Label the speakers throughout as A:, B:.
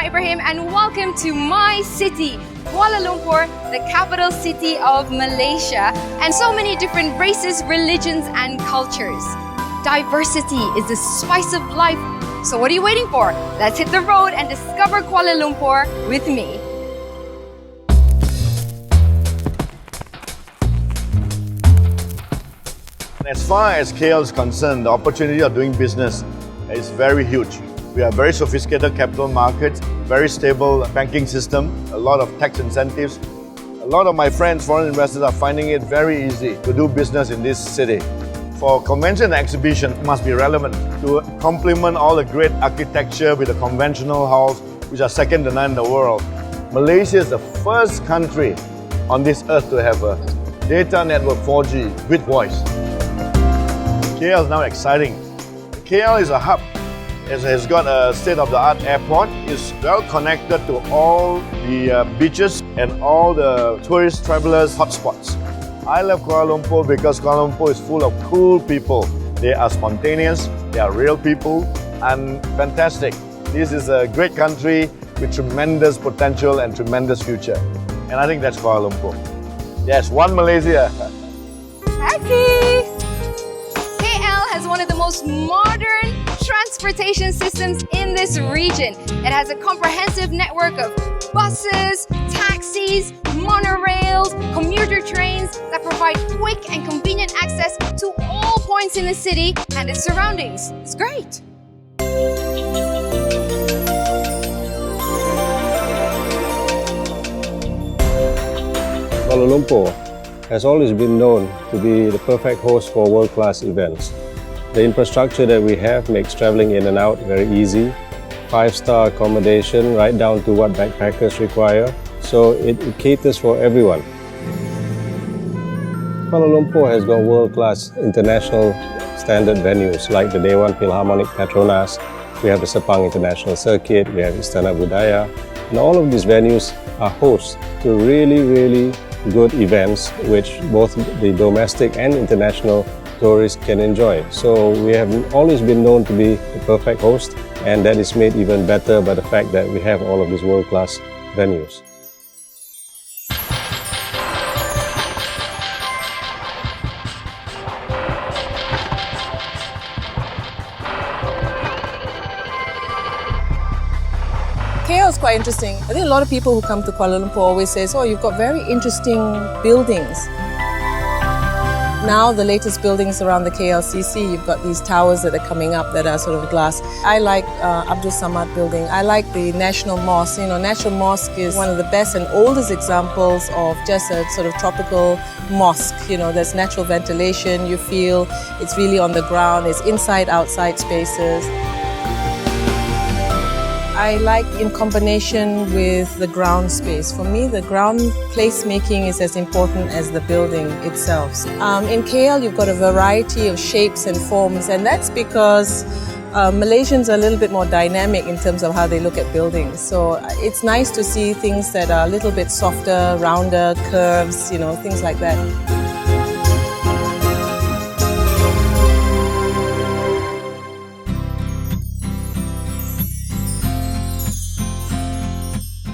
A: Rima Ibrahim and welcome to my city, Kuala Lumpur, the capital city of Malaysia, and so many different races, religions and cultures. Diversity is the spice of life. So what are you waiting for? Let's hit the road and discover Kuala Lumpur with me.
B: As far as KL is concerned, the opportunity of doing business is very huge. We have very sophisticated capital markets, very stable banking system, a lot of tax incentives. A lot of my friends, foreign investors, are finding it very easy to do business in this city. For convention and exhibition, it must be relevant to complement all the great architecture with the conventional halls, which are second to none in the world. Malaysia is the first country on this earth to have a data network 4G with voice. KL is now exciting. KL is a hub. It has got a state-of-the-art airport. It's well connected to all the beaches and all the tourist travelers hotspots. I love Kuala Lumpur because Kuala Lumpur is full of cool people. They are spontaneous, they are real people, and fantastic. This is a great country with tremendous potential and tremendous future. And I think that's Kuala Lumpur. Yes, one Malaysia.
A: Happy! KL has one of the most modern transportation systems in this region. It has a comprehensive network of buses, taxis, monorails, commuter trains that provide quick and convenient access to all points in the city and its surroundings. It's great.
C: Kuala Lumpur has always been known to be the perfect host for world-class events. The infrastructure that we have makes traveling in and out very easy. 5-star accommodation right down to what backpackers require, so it caters for everyone. Kuala Lumpur has got world-class international standard venues like the Dewan Philharmonic Petronas, we have the Sepang International Circuit, we have Istana Budaya, and all of these venues are hosts to really good events which both the domestic and international tourists can enjoy. So we have always been known to be the perfect host, and that is made even better by the fact that we have all of these world-class venues.
D: KL is quite interesting. I think a lot of people who come to Kuala Lumpur always say, oh, you've got very interesting buildings. Now the latest buildings around the KLCC, you've got these towers that are coming up that are sort of glass. I like Abdul Samad building. I like the National Mosque. You know, National Mosque is one of the best and oldest examples of just a sort of tropical mosque. You know, there's natural ventilation, you feel it's really on the ground, it's inside-outside spaces. I like in combination with the ground space. For me, the ground placemaking is as important as the building itself. In KL, you've got a variety of shapes and forms, and that's because Malaysians are a little bit more dynamic in terms of how they look at buildings. So it's nice to see things that are a little bit softer, rounder, curves, you know, things like that.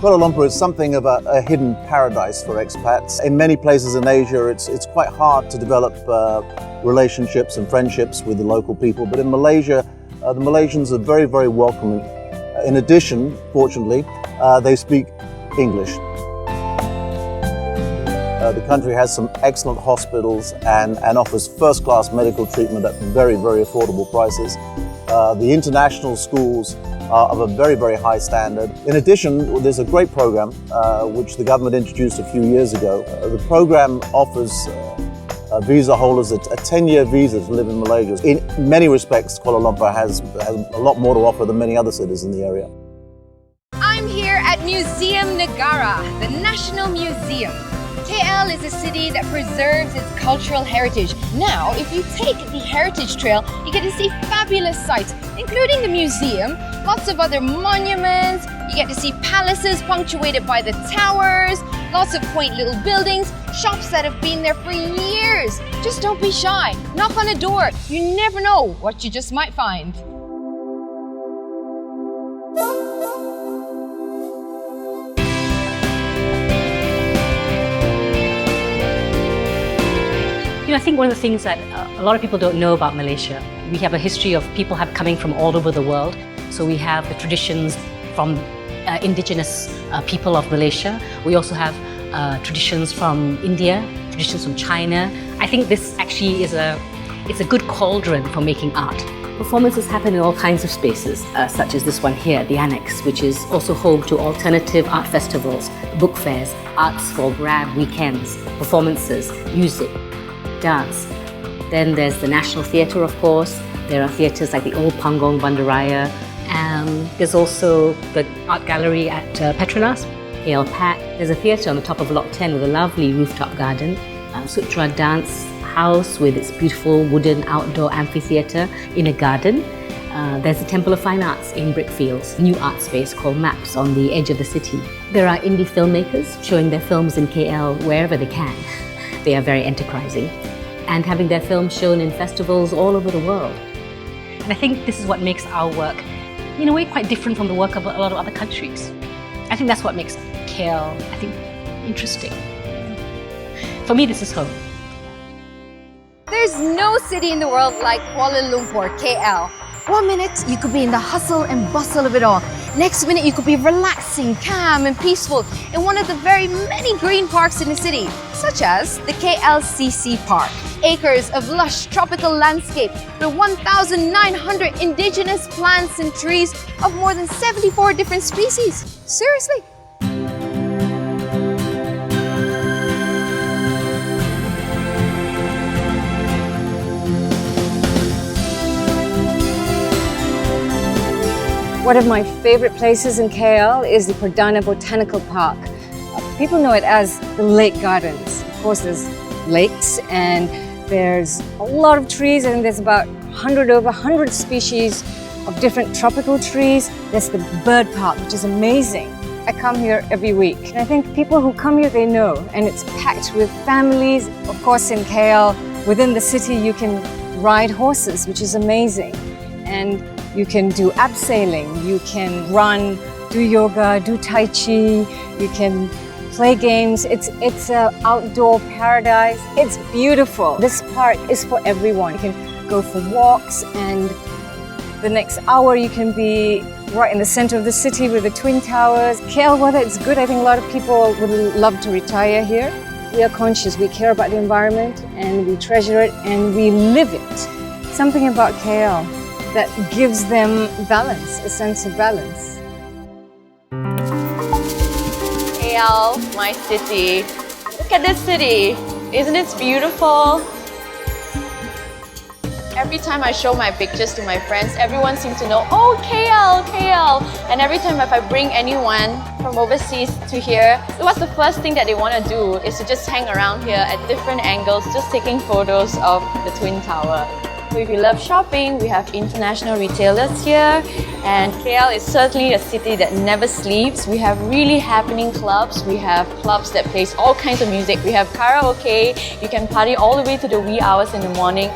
E: Kuala Lumpur is something of a hidden paradise for expats. In many places in Asia, it's quite hard to develop relationships and friendships with the local people. But in Malaysia, the Malaysians are very welcoming. In addition, fortunately, they speak English. The country has some excellent hospitals and offers first-class medical treatment at very affordable prices. The international schools are of a very high standard. In addition, there's a great program which the government introduced a few years ago. The program offers visa holders a 10-year visa to live in Malaysia. In many respects, Kuala Lumpur has a lot more to offer than many other cities in the area.
A: I'm here at Museum Negara, the National Museum. KL is a city that preserves its cultural heritage. Now, if you take the Heritage Trail, you get to see fabulous sights, including the museum, lots of other monuments, you get to see palaces punctuated by the towers, lots of quaint little buildings, shops that have been there for years. Just don't be shy. Knock on a door. You never know what you just might find.
F: I think one of the things that a lot of people don't know about Malaysia, we have a history of people coming from all over the world. So we have the traditions from indigenous people of Malaysia. We also have traditions from India, traditions from China. I think this actually is it's a good cauldron for making art. Performances happen in all kinds of spaces, such as this one here, the Annex, which is also home to alternative art festivals, book fairs, arts for grab weekends, performances, music, dance. Then there's the National Theatre, of course. There are theatres like the Old Pangong Bandaraya. There's also the art gallery at Petronas, KL Pack. There's a theatre on the top of Lot 10 with a lovely rooftop garden. Sutra Dance House with its beautiful wooden outdoor amphitheatre in a garden. There's the Temple of Fine Arts in Brickfields, new art space called MAPS on the edge of the city. There are indie filmmakers showing their films in KL wherever they can. They are very enterprising and having their films shown in festivals all over the world. And I think this is what makes our work, in a way, quite different from the work of a lot of other countries. I think that's what makes KL, I think, interesting. For me, this is home.
A: There's no city in the world like Kuala Lumpur, KL. 1 minute, you could be in the hustle and bustle of it all. Next minute, you could be relaxing, calm and peaceful in one of the very many green parks in the city, such as the KLCC Park. Acres of lush tropical landscape with 1,900 indigenous plants and trees of more than 74 different species. Seriously?
G: One of my favorite places in KL is the Perdana Botanical Park. People know it as the Lake Gardens. Of course, there's lakes and there's a lot of trees. I think there's about over 100 species of different tropical trees. There's the bird park, which is amazing. I come here every week. And I think people who come here, they know. And it's packed with families. Of course, in KL, within the city, you can ride horses, which is amazing. And you can do abseiling, you can run, do yoga, do tai chi, you can play games. It's an outdoor paradise. It's beautiful. This park is for everyone. You can go for walks and the next hour you can be right in the center of the city with the Twin Towers. KL weather is good. I think a lot of people would love to retire here. We are conscious, we care about the environment and we treasure it and we live it. Something about KL that gives them balance, a sense of balance.
H: KL, my city. Look at this city. Isn't it beautiful? Every time I show my pictures to my friends, everyone seems to know, oh, KL, KL. And every time if I bring anyone from overseas to here, what's the first thing that they want to do is to just hang around here at different angles, just taking photos of the Twin Tower. So if you love shopping, we have international retailers here, and KL is certainly a city that never sleeps. We have really happening clubs. We have clubs that plays all kinds of music. We have karaoke. You can party all the way to the wee hours in the morning.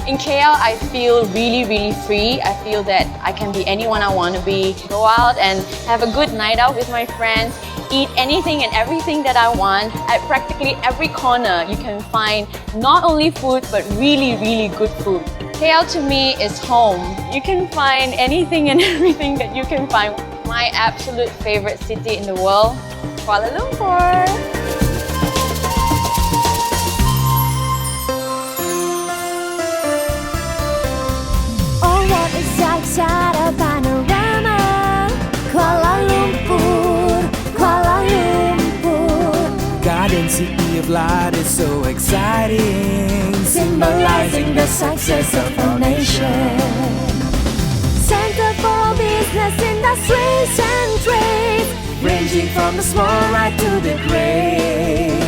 H: In KL, I feel really, really free. I feel that I can be anyone I want to be. Go out and have a good night out with my friends. Eat anything and everything that I want. At practically every corner, you can find not only food, but really, really good food. KL to me is home. You can find anything and everything that you can find. My absolute favorite city in the world, Kuala Lumpur.
I: Oh, what is outside a panorama? Kuala Lumpur, Kuala Lumpur.
J: Garden city of light is so exciting,
I: symbolizing the success of our nation. Center for business, industries and trades,
J: ranging from the small right to the great.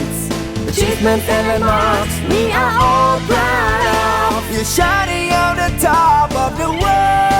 J: Achievements and landmarks
I: we are all proud of.
J: You're shining on the top of the world.